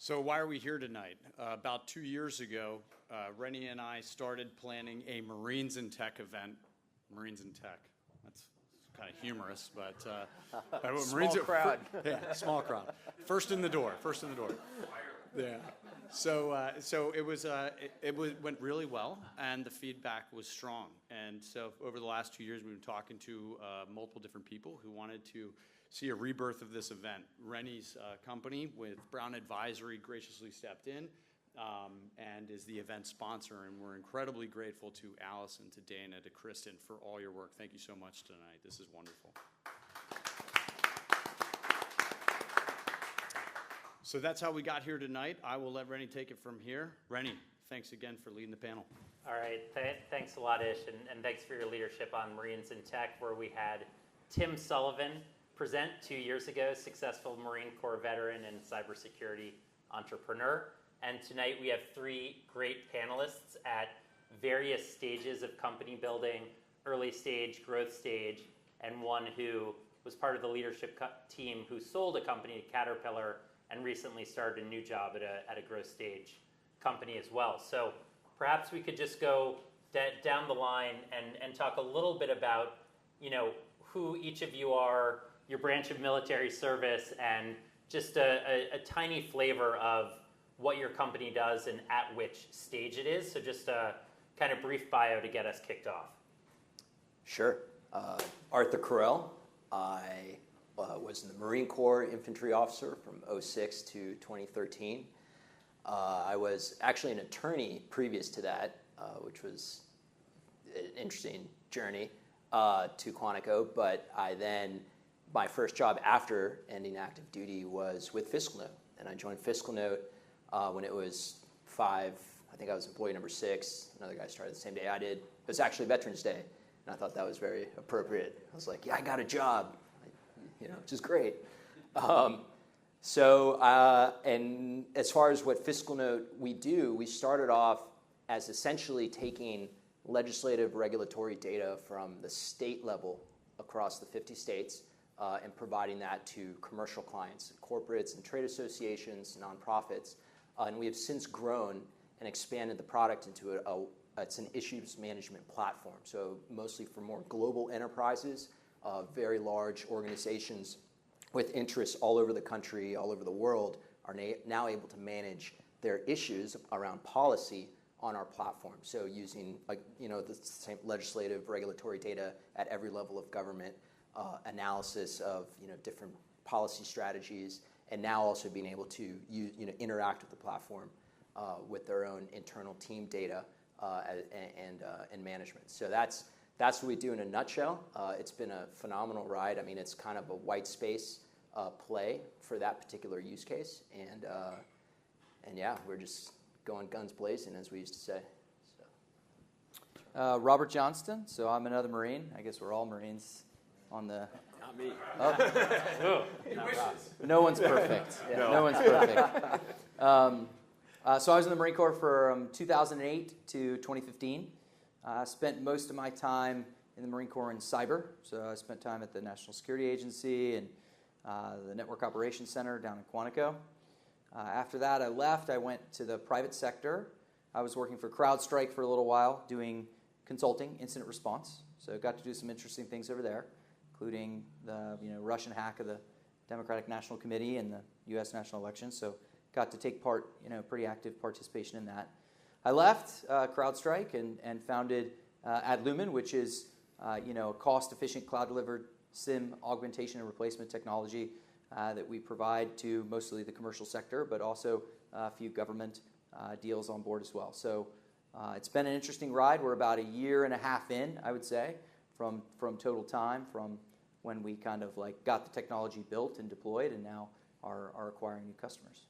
So why are we here tonight? About 2 years ago, Rennie and I started planning a Marines in Tech event. Marines in Tech. That's kind of humorous, but Small crowd. Yeah, small crowd. First in the door. First in the door. Yeah. So it went really well, and the feedback was strong. And so over the last 2 years, we've been talking to multiple different people who wanted to see a rebirth of this event. Rennie's company with Brown Advisory graciously stepped in and is the event sponsor, and we're incredibly grateful to Allison, to Dana, to Kristen for all your work. Thank you so much tonight. This is wonderful. So that's how we got here tonight. I will let Rennie take it from here. Rennie, thanks again for leading the panel. All right, thanks a lot, Ish, and thanks for your leadership on Marines in Tech, where we had Tim Sullivan present 2 years ago, successful Marine Corps veteran and cybersecurity entrepreneur. And tonight we have three great panelists at various stages of company building, early stage, growth stage, and one who was part of the leadership team who sold a company to Caterpillar and recently started a new job at a growth stage company as well. So perhaps we could just go down the line and talk a little bit about, who each of you are, your branch of military service, and just a tiny flavor of what your company does and at which stage it is. So just a kind of brief bio to get us kicked off. Sure. Arthur Carell. I was in the Marine Corps infantry officer from 2006 to 2013. I was actually an attorney previous to that, which was an interesting journey to Quantico. But my first job after ending active duty was with FiscalNote. And I joined FiscalNote when it was 5. I think I was employee number 6. Another guy started the same day I did. It was actually Veterans Day. And I thought that was very appropriate. I was like, yeah, I got a job, which is great. And as far as what FiscalNote we started off as essentially taking legislative regulatory data from the state level across the 50 states and providing that to commercial clients, corporates and trade associations, nonprofits. And we have since grown and expanded the product into it's an issues management platform. So mostly for more global enterprises, very large organizations with interests all over the country, all over the world, are now able to manage their issues around policy on our platform. So using the same legislative regulatory data at every level of government, analysis of different policy strategies, and now also being able to interact with the platform with their own internal team data and management. So that's what we do in a nutshell. It's been a phenomenal ride. I mean, it's kind of a white space play for that particular use case, and yeah, we're just going guns blazing, as we used to say. So. Robert Johnston. So I'm another Marine. I guess we're all Marines on the. Not me. Oh. No one's perfect. Yeah, no one's perfect. So I was in the Marine Corps from 2008 to 2015. I spent most of my time in the Marine Corps in cyber. So I spent time at the National Security Agency and the Network Operations Center down in Quantico. After that, I left. I went to the private sector. I was working for CrowdStrike for a little while, doing consulting, incident response. So I got to do some interesting things over there, including the Russian hack of the Democratic National Committee and the U.S. national elections. So got to take part, pretty active participation in that. I left CrowdStrike and founded Adlumin, which is a cost-efficient cloud-delivered SIM augmentation and replacement technology that we provide to mostly the commercial sector, but also a few government deals on board as well. So it's been an interesting ride. We're about a year and a half in, I would say, from total time, from when we kind of got the technology built and deployed, and now are acquiring new customers.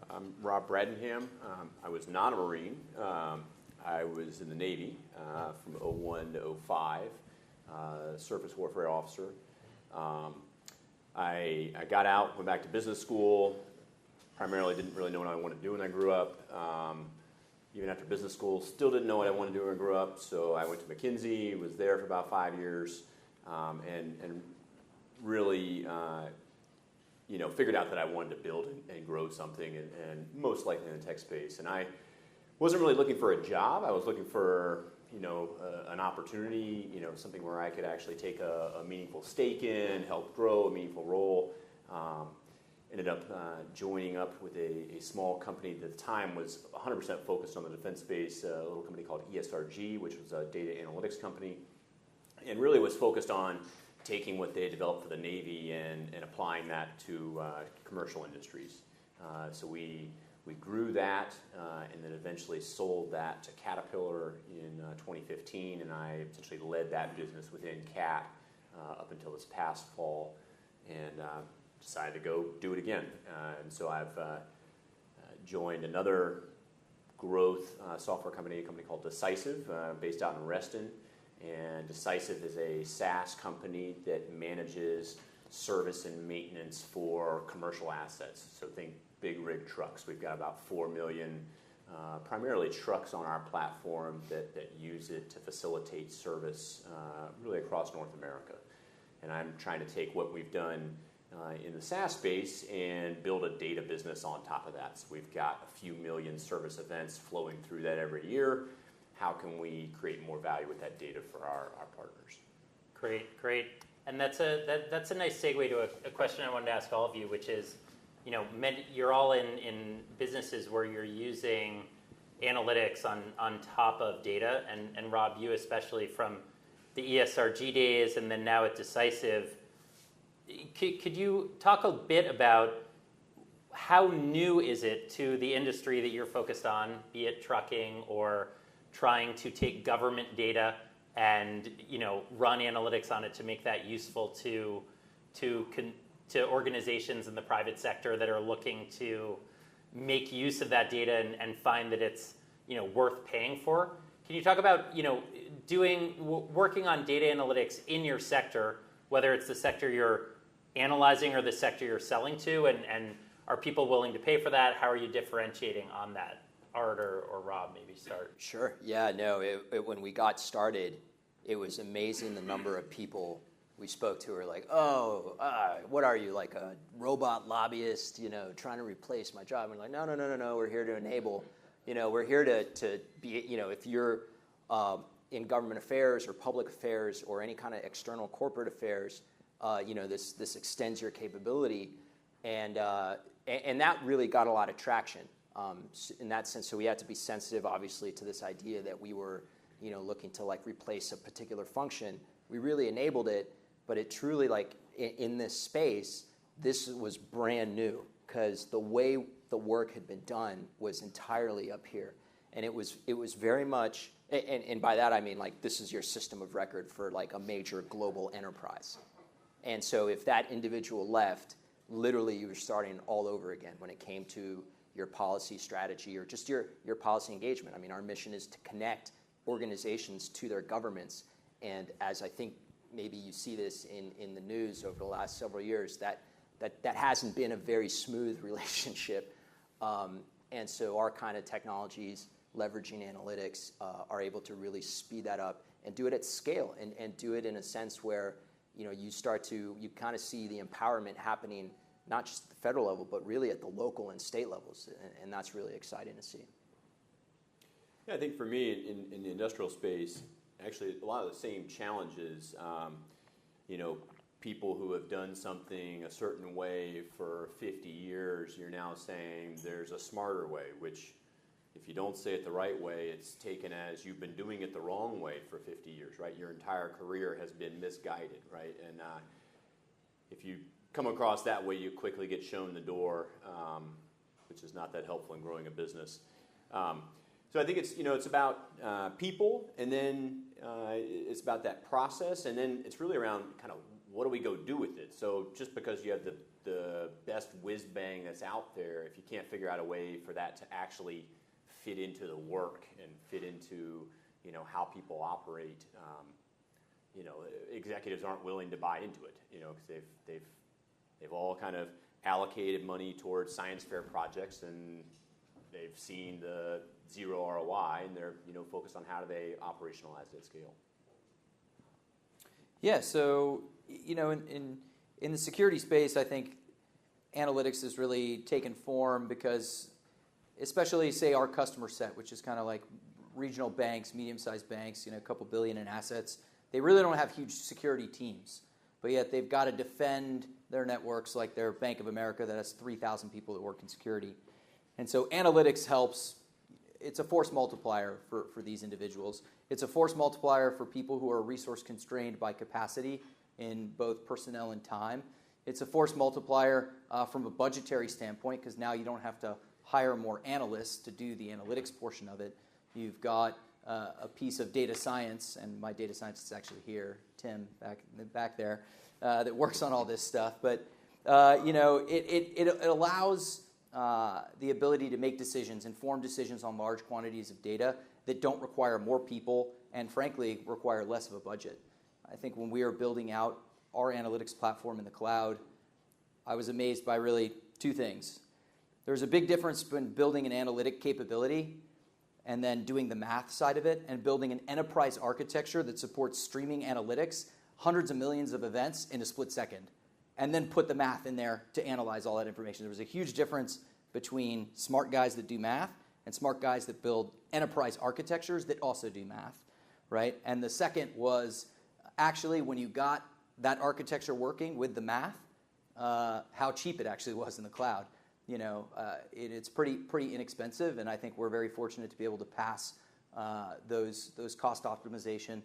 I'm Rob Bradenham. I was not a Marine. I was in the Navy from 2001 to 2005, surface warfare officer. I got out, went back to business school. Primarily didn't really know what I wanted to do when I grew up. Even after business school, still didn't know what I wanted to do when I grew up. So I went to McKinsey, was there for about 5 years, and really figured out that I wanted to build and grow something, and most likely in the tech space. And I wasn't really looking for a job. I was looking for an opportunity, something where I could actually take a meaningful stake in, help grow a meaningful role. Ended up joining up with a small company that at the time was 100% focused on the defense space, a little company called ESRG, which was a data analytics company, and really was focused on taking what they had developed for the Navy and applying that to commercial industries. So we grew that and then eventually sold that to Caterpillar in 2015, and I essentially led that business within CAT up until this past fall, and decided to go do it again. And so I've joined another growth software company, a company called Decisive, based out in Reston. And Decisive is a SaaS company that manages service and maintenance for commercial assets. So think big rig trucks. We've got about 4 million primarily trucks on our platform that use it to facilitate service really across North America. And I'm trying to take what we've done in the SaaS space and build a data business on top of that. So we've got a few million service events flowing through that every year. How can we create more value with that data for our partners? Great. And that's a nice segue to a question I wanted to ask all of you, which is, you're all in businesses where you're using analytics on top of data, and Rob, you especially from the ESRG days and then now at Decisive. Could you talk a bit about how new is it to the industry that you're focused on, be it trucking or trying to take government data and run analytics on it to make that useful to organizations in the private sector that are looking to make use of that data and find that it's worth paying for? Can you talk about working on data analytics in your sector, whether it's the sector you're analyzing or the sector you're selling to, and are people willing to pay for that? How are you differentiating on that? Art or Rob, maybe start. Sure. Yeah, no, when we got started, it was amazing the number of people we spoke to were like, what are you, like a robot lobbyist, trying to replace my job? And we're like, no, we're here to enable, we're here to be, if you're in government affairs or public affairs or any kind of external corporate affairs, this extends your capability. And that really got a lot of traction. In that sense, so we had to be sensitive, obviously, to this idea that we were, looking to replace a particular function. We really enabled it, but it truly, in this space, this was brand new because the way the work had been done was entirely up here, and it was very much, and by that I mean this is your system of record for a major global enterprise, and so if that individual left, literally you were starting all over again when it came to your policy strategy or just your policy engagement. I mean, our mission is to connect organizations to their governments. And as I think maybe you see this in the news over the last several years, that hasn't been a very smooth relationship. And so our kind of technologies, leveraging analytics, are able to really speed that up and do it at scale and do it in a sense where you kind of see the empowerment happening not just at the federal level, but really at the local and state levels, and that's really exciting to see. Yeah, I think for me, in the industrial space, actually a lot of the same challenges, people who have done something a certain way for 50 years, you're now saying there's a smarter way, which if you don't say it the right way, it's taken as you've been doing it the wrong way for 50 years, right? Your entire career has been misguided, right? And if you come across that way, you quickly get shown the door, which is not that helpful in growing a business. So I think it's about people, and then it's about that process, and then it's really around kind of what do we go do with it. So just because you have the best whiz bang that's out there, if you can't figure out a way for that to actually fit into the work and fit into how people operate, executives aren't willing to buy into it, because they've all kind of allocated money towards science fair projects, and they've seen the zero ROI, and they're focused on how do they operationalize it at scale. Yeah, so in the security space, I think analytics has really taken form because, especially say our customer set, which is kind of like regional banks, medium-sized banks, a couple billion in assets, they really don't have huge security teams, but yet they've got to defend their networks like their Bank of America that has 3,000 people that work in security. And so analytics helps. It's a force multiplier for these individuals. It's a force multiplier for people who are resource constrained by capacity in both personnel and time. It's a force multiplier from a budgetary standpoint because now you don't have to hire more analysts to do the analytics portion of it. You've got a piece of data science, and my data scientist is actually here, Tim, back there, that works on all this stuff. But it allows the ability to make decisions, informed decisions on large quantities of data that don't require more people and, frankly, require less of a budget. I think when we are building out our analytics platform in the cloud, I was amazed by really two things. There's a big difference between building an analytic capability and then doing the math side of it and building an enterprise architecture that supports streaming analytics, hundreds of millions of events in a split second, and then put the math in there to analyze all that information. There was a huge difference between smart guys that do math and smart guys that build enterprise architectures that also do math, right? And the second was actually when you got that architecture working with the math, how cheap it actually was in the cloud. It's pretty inexpensive, and I think we're very fortunate to be able to pass those cost optimization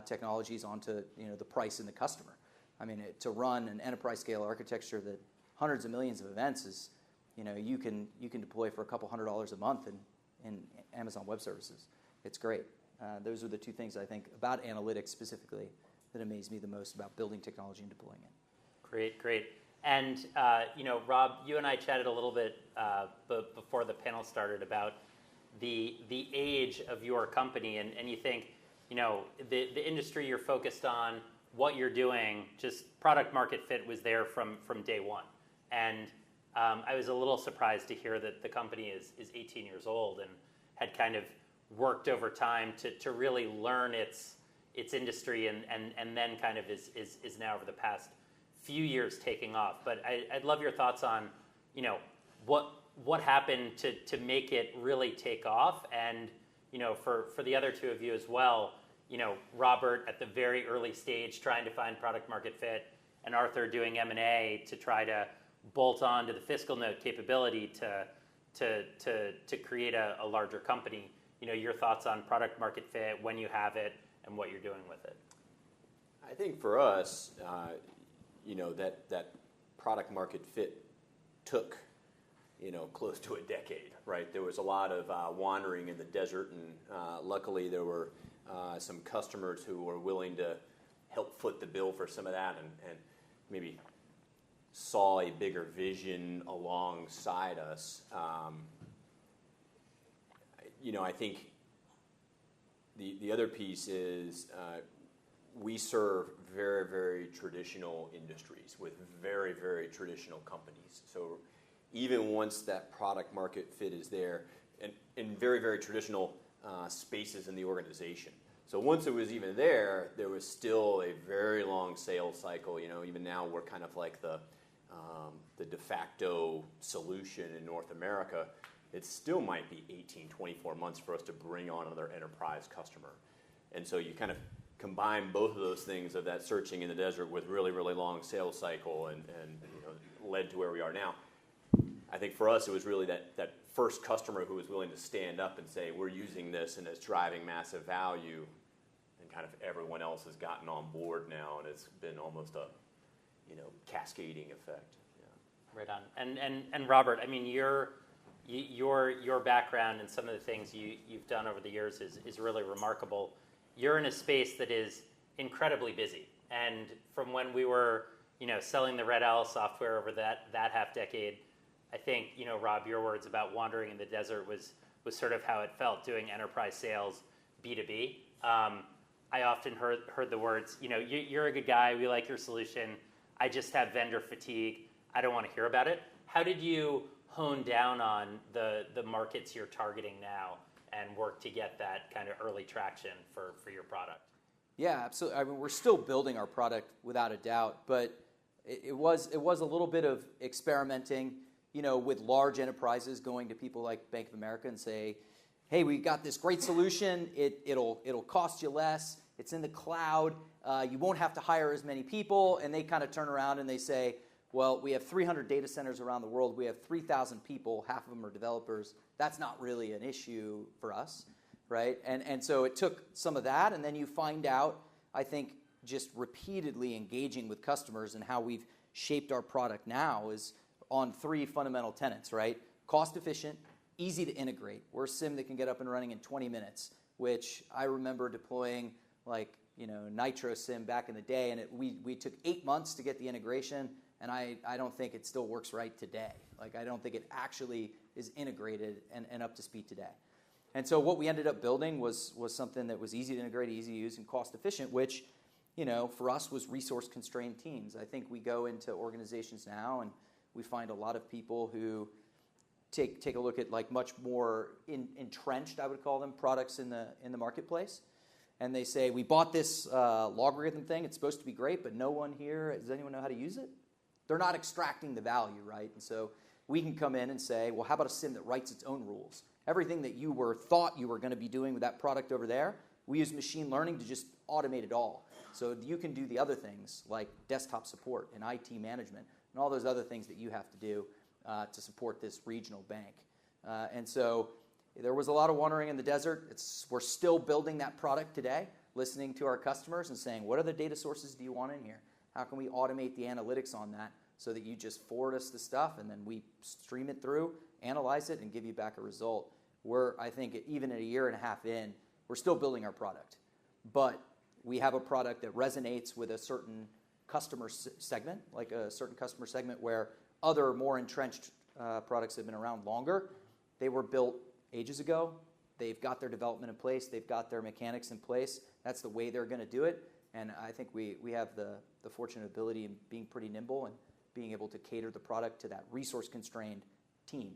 technologies onto the price and the customer. I mean, to run an enterprise scale architecture that hundreds of millions of events is, you can deploy for a couple $100 a month in Amazon Web Services. It's great. Those are the two things I think about analytics specifically that amaze me the most about building technology and deploying it. Great. And, Rob, you and I chatted a little bit before the panel started about the age of your company, and you think, the industry you're focused on, what you're doing, just product market fit was there from day one. And I was a little surprised to hear that the company is 18 years old and had kind of worked over time to really learn its industry and then kind of is now over the past few years taking off. But I'd love your thoughts on, what happened to make it really take off, and for the other two of you as well. Robert at the very early stage trying to find product market fit, and Arthur doing M&A to try to bolt on to the FiscalNote capability to create a larger company. Your thoughts on product market fit, when you have it, and what you're doing with it. I think for us, that product market fit took, close to a decade, right? There was a lot of wandering in the desert, and luckily there were some customers who were willing to help foot the bill for some of that and maybe saw a bigger vision alongside us. I think the other piece is we serve very, very traditional industries with very, very traditional companies. So even once that product market fit is there, and in very, very traditional spaces in the organization. So once it was even there was still a very long sales cycle. Even now we're kind of like the de facto solution in North America. It still might be 18, 24 months for us to bring on another enterprise customer. And so you kind of combine both of those things of that searching in the desert with really, really long sales cycle and led to where we are now. I think for us it was really that first customer who was willing to stand up and say, we're using this and it's driving massive value, and kind of everyone else has gotten on board now, and it's been almost a cascading effect. Yeah. Right on. And Robert, I mean, your background and some of the things you've done over the years is really remarkable. You're in a space that is incredibly busy, and from when we were selling the Red Owl software over that half decade, I think Rob, your words about wandering in the desert was sort of how it felt doing enterprise sales B2B. I often heard the words, you're a good guy, we like your solution, I just have vendor fatigue, I don't want to hear about it. How did you hone down on the markets you're targeting now and work to get that kind of early traction for your product? Yeah, absolutely. I mean, we're still building our product without a doubt, but it was a little bit of experimenting, with large enterprises going to people like Bank of America and say, hey, we got this great solution. It'll cost you less. It's in the cloud. You won't have to hire as many people. And they kind of turn around and they say, well, we have 300 data centers around the world. We have 3,000 people. Half of them are developers. That's not really an issue for us, right? And so it took some of that. And then you find out, I think, just repeatedly engaging with customers and how we've shaped our product now is on 3 fundamental tenets, right? Cost efficient, easy to integrate. We're a SIEM that can get up and running in 20 minutes, which I remember deploying Nitro SIEM back in the day, and we took 8 months to get the integration, and I don't think it still works right today. I don't think it actually is integrated and up to speed today. And so what we ended up building was something that was easy to integrate, easy to use, and cost efficient, which, for us was resource-constrained teams. I think we go into organizations now, and we find a lot of people who take a look at much more entrenched, I would call them, products in the marketplace. And they say, we bought this logarithm thing. It's supposed to be great, but no one here, does anyone know how to use it? They're not extracting the value, right? And so we can come in and say, well, how about a SIEM that writes its own rules? Everything that you thought you were going to be doing with that product over there, we use machine learning to just automate it all. So you can do the other things like desktop support and IT management and all those other things that you have to do to support this regional bank. And so there was a lot of wandering in the desert. We're still building that product today, listening to our customers and saying, what other data sources do you want in here? How can we automate the analytics on that so that you just forward us the stuff and then we stream it through, analyze it, and give you back a result? I think, even at a year and a half in, we're still building our product. But we have a product that resonates with a certain customer segment, like a certain customer segment where other more entrenched products have been around longer. They were built ages ago. They've got their development in place. They've got their mechanics in place. That's the way they're going to do it. And I think we have the fortunate ability in being pretty nimble and being able to cater the product to that resource-constrained team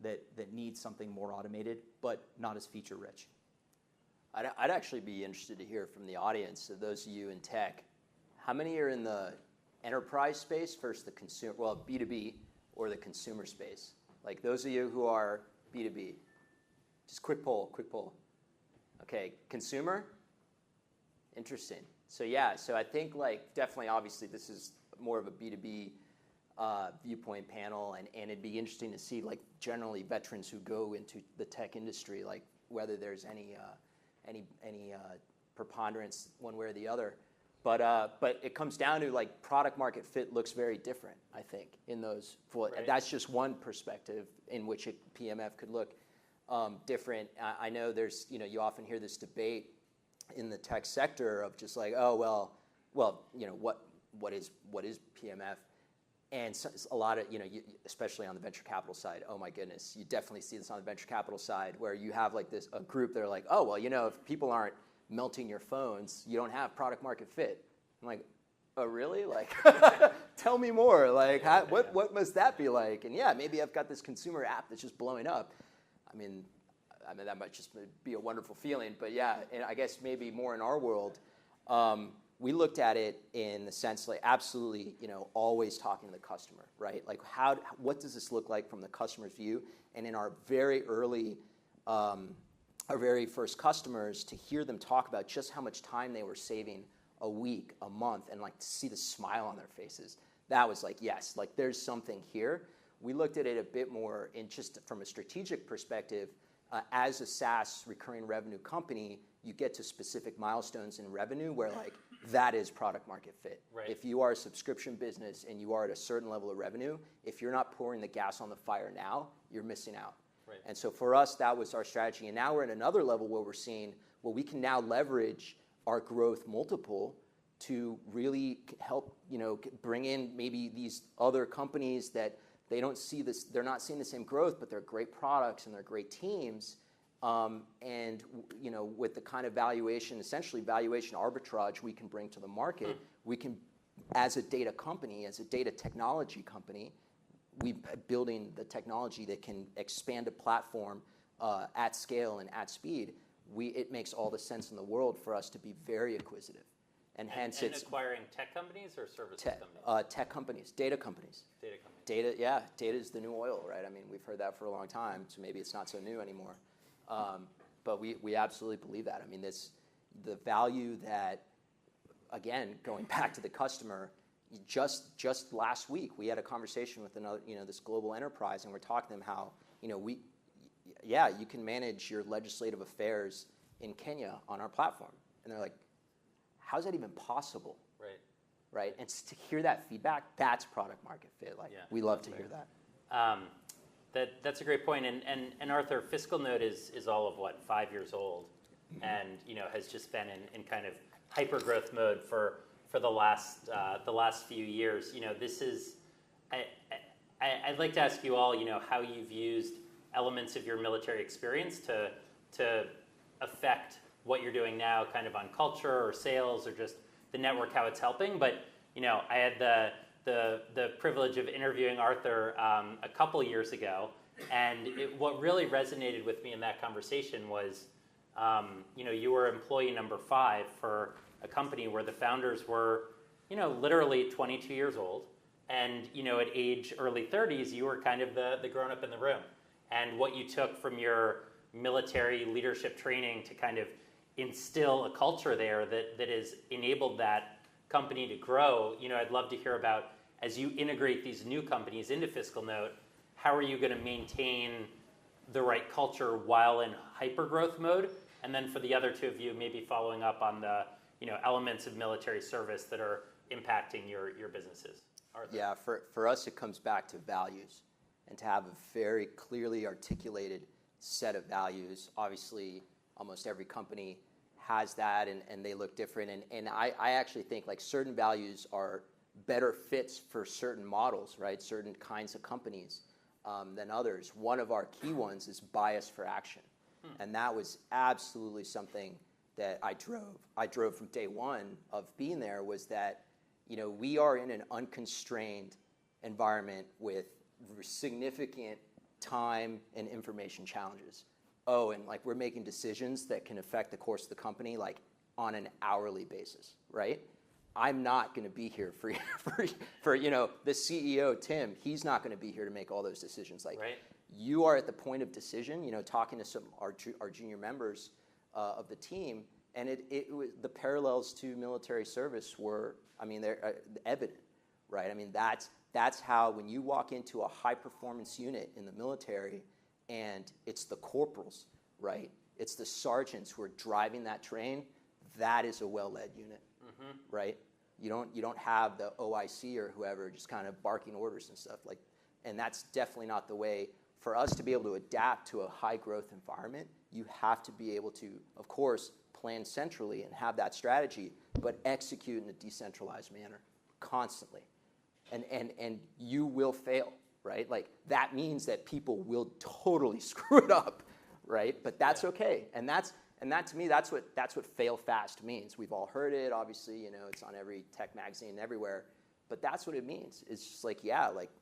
that needs something more automated, but not as feature-rich. I'd actually be interested to hear from the audience, of those of you in tech, how many are in the enterprise space versus the consumer, B2B or the consumer space? Like those of you who are B2B. Just quick poll. Okay, consumer? Interesting. So I think definitely, obviously, this is more of a B2B viewpoint panel, and it'd be interesting to see generally veterans who go into the tech industry, whether there's any preponderance one way or the other. But it comes down to product market fit looks very different, I think, in those. Right. That's just one perspective in which PMF could look different. I know there's, you often hear this debate in the tech sector of just what is PMF? And so, a lot of, especially on the venture capital side, oh my goodness, you definitely see this on the venture capital side where you have a group that are like, oh, well, if people aren't melting your phones, you don't have product market fit. I'm like, oh, really? Tell me more. What must that be like? And yeah, maybe I've got this consumer app that's just blowing up. I mean, that might just be a wonderful feeling. But yeah, and I guess maybe more in our world, we looked at it in the sense absolutely, always talking to the customer, right? What does this look like from the customer's view? And in our very early, our very first customers, to hear them talk about just how much time they were saving a week, a month, and to see the smile on their faces, that was yes, there's something here. We looked at it a bit more in just from a strategic perspective. As a SaaS recurring revenue company, you get to specific milestones in revenue where that is product market fit. Right. If you are a subscription business and you are at a certain level of revenue, if you're not pouring the gas on the fire now, you're missing out. Right. And so for us, that was our strategy. And now we're at another level where we're seeing, we can now leverage our growth multiple to really help, bring in maybe these other companies that they don't see this, they're not seeing the same growth, but they're great products and they're great teams. And with the kind of valuation, essentially valuation arbitrage we can bring to the market, we can, as a data company, as a data technology company, we building the technology that can expand a platform at scale and at speed. It makes all the sense in the world for us to be very acquisitive. and hence and it's acquiring tech companies or services tech, companies? tech companies, data companies. Data companies. Data, yeah, data is the new oil, right? I mean, we've heard that for a long time, so maybe it's not so new anymore. But we absolutely believe that. I mean, the value that, again, going back to the customer, just last week we had a conversation with another, this global enterprise, and we're talking to them how, you can manage your legislative affairs in Kenya on our platform, and they're like, how's that even possible? Right. Right, and to hear that feedback, that's product market fit. Like, we love to hear that. That's a great point. And Arthur, FiscalNote is all of what, 5 years old, and has just been in kind of hyper growth mode for the last few years. This is I'd like to ask you all, how you've used elements of your military experience to affect what you're doing now, kind of on culture or sales or just the network, how it's helping. But I had the privilege of interviewing Arthur a couple years ago, and what really resonated with me in that conversation was, you were employee number 5 for a company where the founders were, literally 22 years old, and at age early 30s, you were kind of the grown up in the room, and what you took from your military leadership training to kind of instill a culture there that has enabled that company to grow. I'd love to hear about, as you integrate these new companies into FiscalNote, how are you going to maintain the right culture while in hyper-growth mode? And then for the other two of you, maybe following up on the elements of military service that are impacting your businesses. Arthur? Yeah, for us, it comes back to values, and to have a very clearly articulated set of values. Obviously, almost every company has that, and they look different. And I actually think like certain values are better fits for certain models, right? Certain kinds of companies than others. One of our key ones is bias for action. And that was absolutely something that I drove from day one of being there, was that, we are in an unconstrained environment with significant time and information challenges. Oh, and like we're making decisions that can affect the course of the company like on an hourly basis, right? I'm not going to be here for the CEO, Tim. He's not going to be here to make all those decisions. Like, right. You are at the point of decision. Talking to some our junior members of the team, and it was, the parallels to military service were, they're evident, right? That's how, when you walk into a high performance unit in the military, and it's the corporals, right? It's the sergeants who are driving that train. That is a well-led unit, right? You don't have the OIC or whoever just kind of barking orders and stuff like, and that's definitely not the way. For us to be able to adapt to a high growth environment, you have to be able to, of course, plan centrally and have that strategy, but execute in a decentralized manner constantly, and you will fail. Right? Like, that means that people will totally screw it up, right? But that's okay. And that to me, that's what fail fast means. We've all heard it, obviously, it's on every tech magazine everywhere. But that's what it means. It's just like,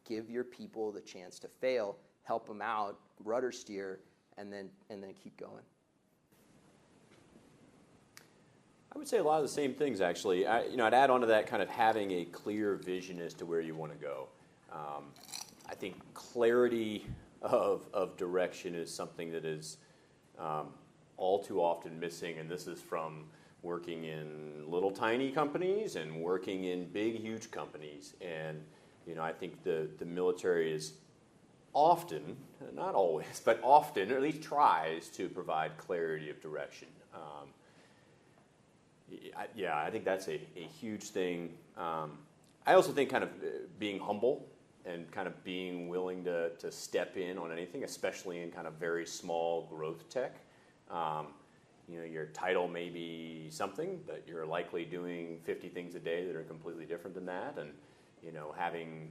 give your people the chance to fail, help them out, rudder steer, and then keep going. I would say a lot of the same things, actually. I'd add on to that, kind of having a clear vision as to where you want to go. I think clarity of direction is something that is all too often missing, and this is from working in little tiny companies and working in big, huge companies. And I think the military is often, not always, but often, or at least tries to provide clarity of direction. I think that's a huge thing. I also think kind of being humble and kind of being willing to step in on anything, especially in kind of very small growth tech. Your title may be something, but you're likely doing 50 things a day that are completely different than that, and having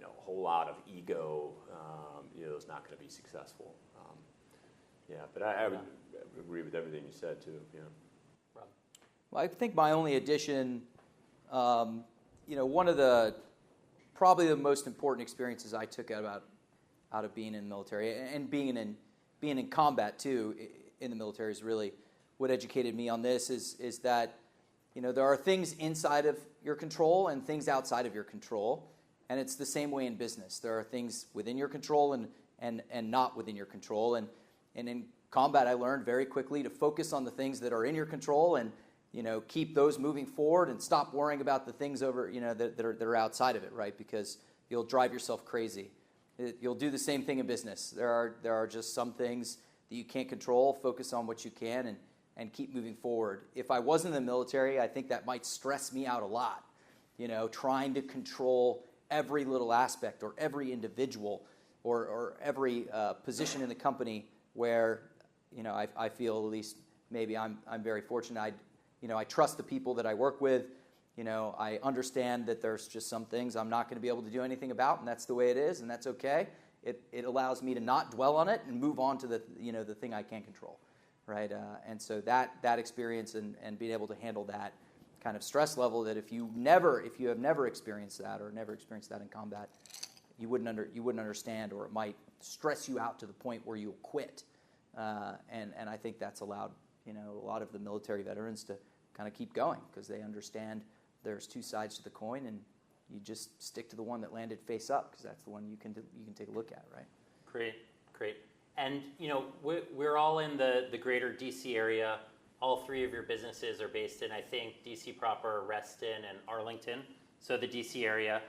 a whole lot of ego is not going to be successful. But I would agree with everything you said too. Rob? Well, I think my only addition, one of the probably the most important experiences I took out of being in the military, and being in combat too in the military, is really what educated me on this, is that there are things inside of your control and things outside of your control, and it's the same way in business. There are things within your control and not within your control, and in combat I learned very quickly to focus on the things that are in your control and keep those moving forward and stop worrying about the things over that are outside of it, right? Because you'll drive yourself crazy. You'll do the same thing in business. There are just some things that you can't control. Focus on what you can and keep moving forward. If I wasn't in the military, I think that might stress me out a lot. Trying to control every little aspect or every individual or every position in the company where I feel, at least maybe I'm very fortunate. I trust the people that I work with. I understand that there's just some things I'm not going to be able to do anything about, and that's the way it is, and that's okay. It allows me to not dwell on it and move on to the thing I can control, right? And so that experience and being able to handle that kind of stress level, that if you have never experienced that or never experienced that in combat, you wouldn't understand, or it might stress you out to the point where you'll quit. And I think that's allowed a lot of the military veterans to kind of keep going, because they understand there's two sides to the coin, and you just stick to the one that landed face up, because that's the one you can take a look at, right? Great. And we're all in the greater DC area. All three of your businesses are based in, I think, DC proper, Reston, and Arlington. So the DC area,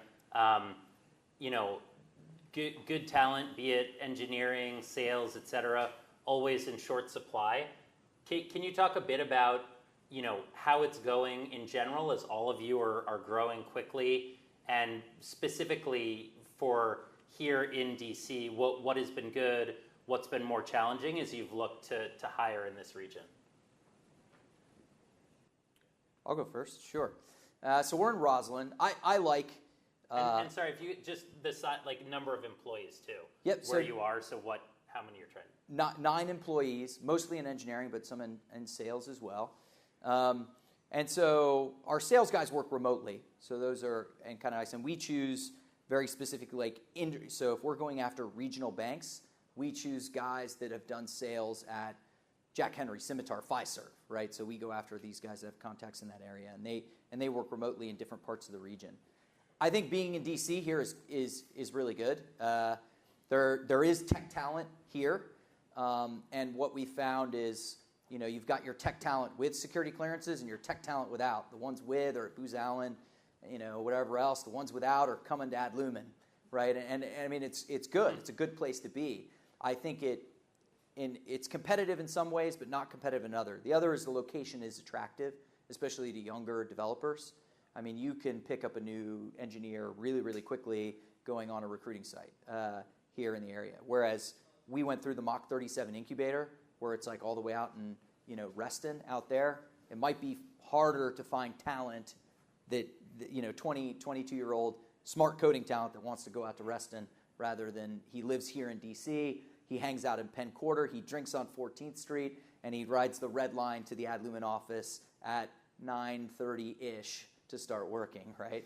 good talent, be it engineering, sales, etc., always in short supply. Can you talk a bit about how it's going in general, as all of you are growing quickly, and specifically for here in DC, what has been good, what's been more challenging as you've looked to hire in this region? I'll go first, sure. So we're in Roslyn. I like... and sorry, if you just the number of employees too. Yep. Where you are, so how many you're trying? 9 employees, mostly in engineering, but some in sales as well. And so our sales guys work remotely. So those are, and kind of nice. And we choose very specifically, so if we're going after regional banks, we choose guys that have done sales at Jack Henry, Scimitar, Fiserv, right? So we go after these guys that have contacts in that area, and they work remotely in different parts of the region. I think being in DC here is really good. There is tech talent here, and what we found is, you've got your tech talent with security clearances and your tech talent without. The ones with are at Booz Allen, whatever else. The ones without are coming to Adlumin, right? And I mean, it's good. It's a good place to be. I think it's competitive in some ways, but not competitive in others. The other is the location is attractive, especially to younger developers. I mean, you can pick up a new engineer really, really quickly going on a recruiting site here in the area. Whereas we went through the Mach 37 incubator, where it's like all the way out in Reston out there. It might be harder to find talent that 20, 22-year-old smart coding talent that wants to go out to Reston, rather than he lives here in DC, he hangs out in Penn Quarter, he drinks on 14th Street, and he rides the red line to the Adlumin office at 9:30-ish to start working, right?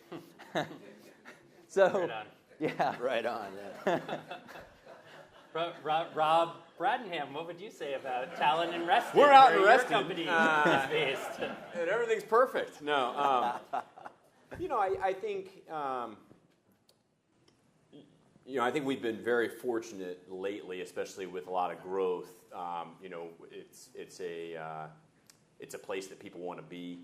So, right on. Yeah. Right on, yeah. Rob Bradenham, what would you say about talent in Reston? We're out in where Reston. Your company is based. And everything's perfect. No, I think I think we've been very fortunate lately, especially with a lot of growth. It's a place that people want to be.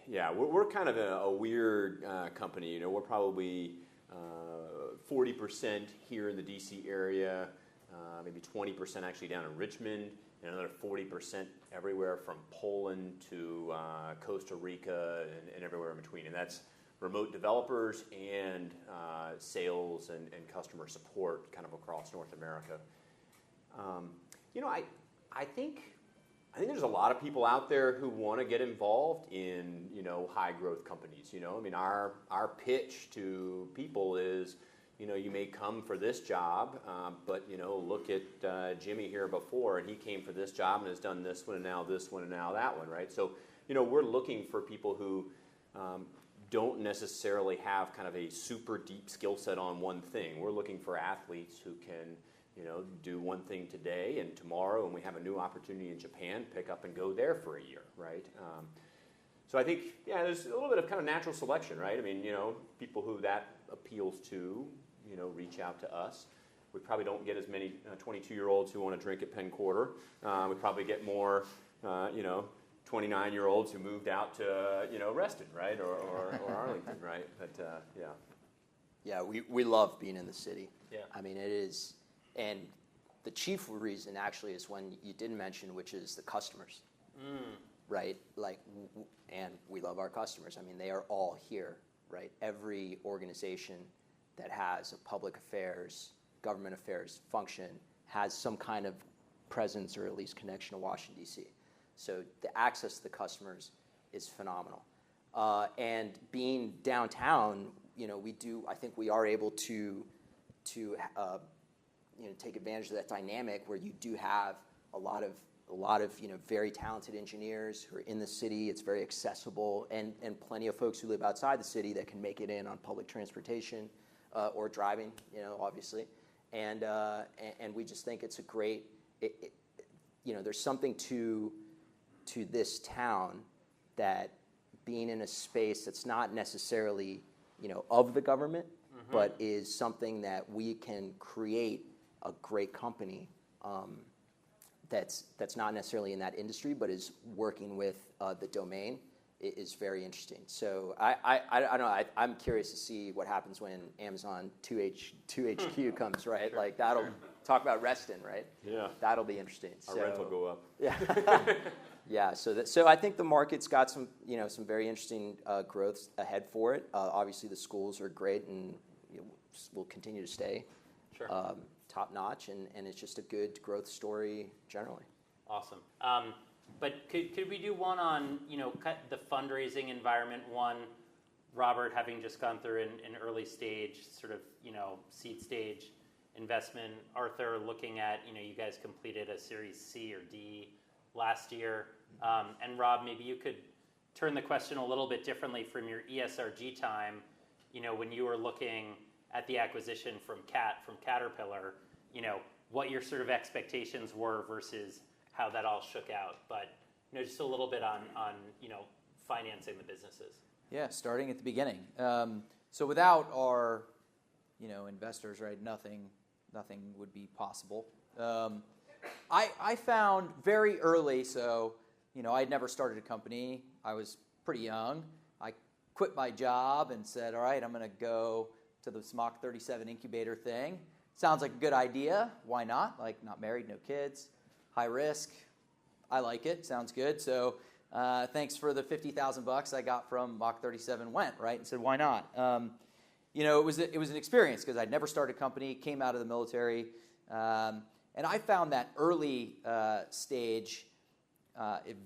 We're kind of a weird company. We're probably 40% here in the DC area, maybe 20% actually down in Richmond, and another 40% everywhere from Poland to Costa Rica and everywhere in between. And that's remote developers and sales and customer support kind of across North America. I think there's a lot of people out there who want to get involved in high growth companies. I mean, our pitch to people is, you may come for this job, but look at Jimmy here before, and he came for this job and has done this one and now this one and now that one, right? So we're looking for people who don't necessarily have kind of a super deep skill set on one thing. We're looking for athletes who can do one thing today, and tomorrow when we have a new opportunity in Japan, pick up and go there for a year, right? So I think, there's a little bit of kind of natural selection, right? I mean, people who that appeals to, reach out to us. We probably don't get as many 22-year-olds who want to drink at Penn Quarter. We probably get more, 29-year-olds who moved out to, Reston, right, or Arlington, right? But Yeah, we love being in the city. Yeah. I mean, it is, and the chief reason actually is one you didn't mention, which is the customers, right? Like, and we love our customers. I mean, they are all here, right? Every organization that has a public affairs, government affairs function has some kind of presence or at least connection to Washington, D.C. So the access to the customers is phenomenal. And being downtown, I think we are able to take advantage of that dynamic where you do have a lot of very talented engineers who are in the city. It's very accessible, and plenty of folks who live outside the city that can make it in on public transportation or driving, obviously. And we just think it's a great, there's something to this town that being in a space that's not necessarily, of the government, but is something that we can create a great company that's not necessarily in that industry, but is working with the domain is very interesting. So I don't know. I'm curious to see what happens when Amazon 2HQ comes, right? Like that'll talk about Reston, right? Yeah. That'll be interesting. Our rent will go up. Yeah. Yeah. So I think the market's got some very interesting growth ahead for it. Obviously, the schools are great and will continue to stay top notch, and it's just a good growth story generally. Awesome. But could we do one on the fundraising environment? One, Robert, having just gone through an early stage, sort of seed stage investment. Arthur, looking at you guys completed a Series C or D last year, and Rob, maybe you could turn the question a little bit differently from your ESRG time. When you were looking at the acquisition from Caterpillar, what your sort of expectations were versus how that all shook out, but just a little bit on financing the businesses. Yeah, starting at the beginning. So without our investors, right, nothing would be possible. I found very early, so I'd never started a company. I was pretty young. I quit my job and said, all right, I'm going to go to this Mach 37 incubator thing. Sounds like a good idea. Why not? Like, not married, no kids, high risk. I like it. Sounds good. So thanks for the $50,000 I got from Mach 37 went, right? And said, why not? It was an experience because I'd never started a company, came out of the military. And I found that early stage,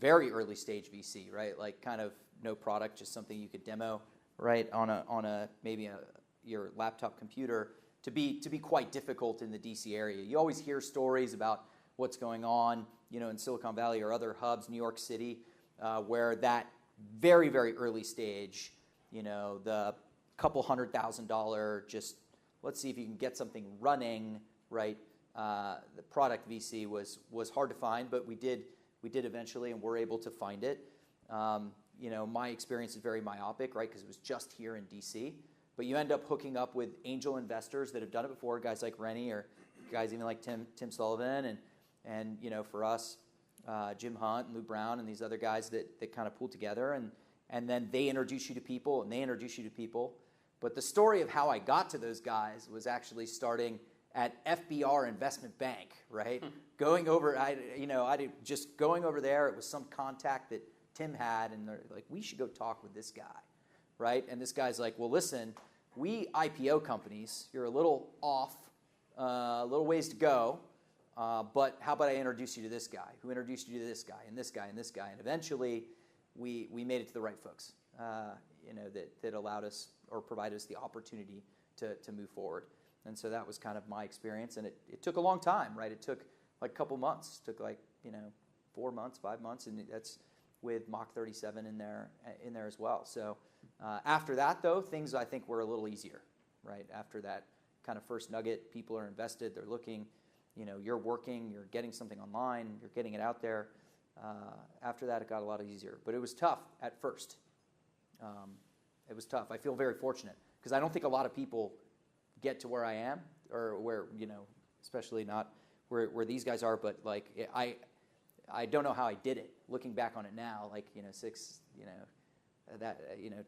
very early stage VC, right? Like kind of no product, just something you could demo, right? On a maybe your laptop computer to be quite difficult in the DC area. You always hear stories about what's going on, in Silicon Valley or other hubs, New York City, where that very, very early stage, the couple $100,000, just let's see if you can get something running, right? The product VC was hard to find, but we did eventually, and we're able to find it. My experience is very myopic, right? Because it was just here in DC. But you end up hooking up with angel investors that have done it before, guys like Rennie or guys even like Tim Sullivan, and for us, Jim Hunt and Lou Brown and these other guys that kind of pull together, and then they introduce you to people, and they introduce you to people. But the story of how I got to those guys was actually starting at FBR Investment Bank, right? Going over, going over there. It was some contact that Tim had, and they're like, we should go talk with this guy, right? And this guy's like, well, listen, we IPO companies. You're a little off, a little ways to go, but how about I introduce you to this guy, who introduced you to this guy, and this guy, and this guy, and eventually we made it to the right folks, that allowed us or provided us the opportunity to move forward. And so that was kind of my experience, and it took a long time, right? It took like a couple months. It took 4 months, 5 months, and that's with Mach 37 in there as well. So after that, though, things I think were a little easier, right? After that kind of first nugget, people are invested, they're looking, you're working, you're getting something online, you're getting it out there. After that, it got a lot easier. But it was tough at first. It was tough. I feel very fortunate because I don't think a lot of people get to where I am, or where, especially not where these guys are. But like, I don't know how I did it. Looking back on it now, like,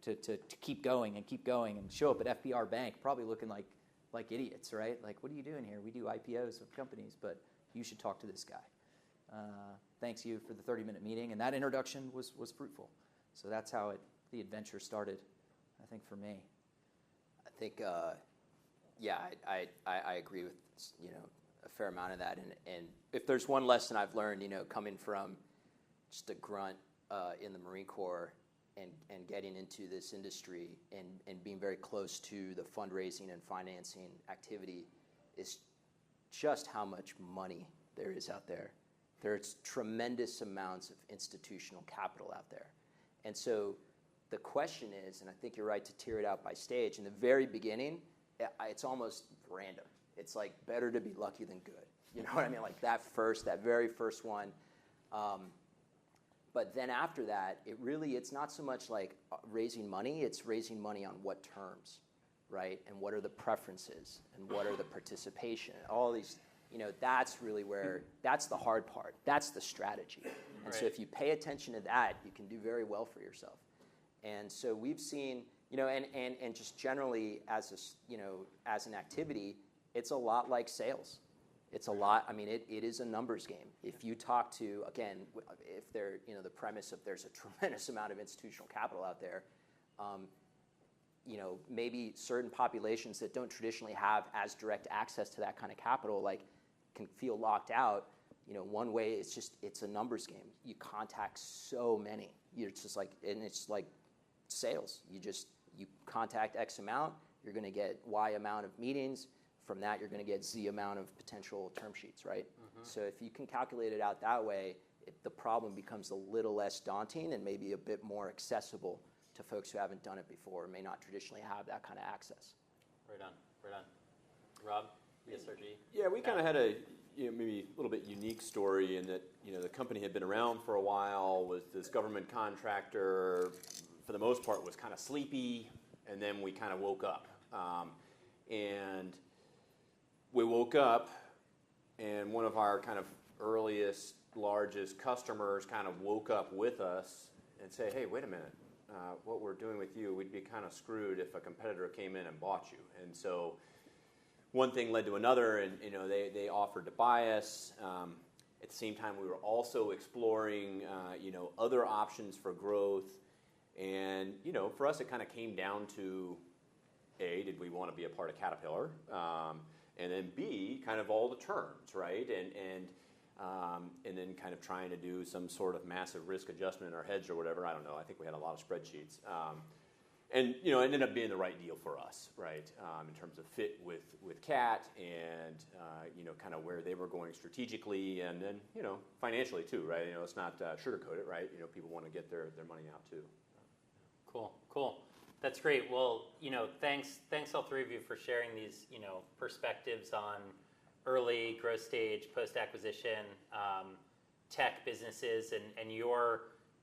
to keep going and show up at FBR Bank, probably looking like idiots, right? Like, what are you doing here? We do IPOs of companies, but you should talk to this guy. Thanks you for the 30-minute meeting, and that introduction was fruitful. So that's how the adventure started, I think, for me. I think, I agree with a fair amount of that. And if there's one lesson I've learned, coming from just a grunt in the Marine Corps and getting into this industry and being very close to the fundraising and financing activity, is just how much money there is out there. There's tremendous amounts of institutional capital out there. And so the question is, and I think you're right to tear it out by stage, in the very beginning, it's almost random. It's like better to be lucky than good. You know what I mean? Like that very first one. But then after that, it's not so much like raising money, it's raising money on what terms, right? And what are the preferences, and what are the participation, all these, that's really that's the hard part. That's the strategy. And so if you pay attention to that, you can do very well for yourself. And so we've seen, and just generally as an activity, it's a lot like sales. It's a lot. I mean, it is a numbers game. If you talk to, again, if the premise of there's a tremendous amount of institutional capital out there, maybe certain populations that don't traditionally have as direct access to that kind of capital, like, can feel locked out. One way, it's a numbers game. You contact so many. It's like sales. You contact X amount, you're going to get Y amount of meetings. From that, you're going to get Z amount of potential term sheets, right? Mm-hmm. So if you can calculate it out that way, the problem becomes a little less daunting and maybe a bit more accessible to folks who haven't done it before or may not traditionally have that kind of access. Right on. Rob, ESRG? Yeah, we kind of had a maybe a little bit unique story in that the company had been around for a while, was this government contractor, for the most part was kind of sleepy, and then we kind of woke up. And we woke up, and one of our kind of earliest, largest customers kind of woke up with us and say, hey, wait a minute, what we're doing with you, we'd be kind of screwed if a competitor came in and bought you. And so one thing led to another, and they offered to buy us. At the same time, we were also exploring other options for growth. And for us, it kind of came down to, A, did we want to be a part of Caterpillar? And then B, kind of all the terms, right? And then kind of trying to do some sort of massive risk adjustment in our heads or whatever. I don't know. I think we had a lot of spreadsheets. And it ended up being the right deal for us, right? In terms of fit with Cat and kind of where they were going strategically and then financially too, right? Let's not sugarcoat it, right? People want to get their money out too. Cool. That's great. Well, thanks all three of you for sharing these, perspectives on early growth stage, post-acquisition, tech businesses and your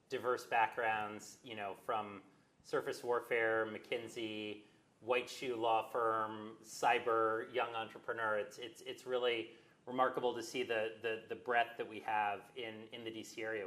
diverse backgrounds, from surface warfare, McKinsey, white shoe law firm, cyber, young entrepreneur. It's really remarkable to see the breadth that we have in the DC area.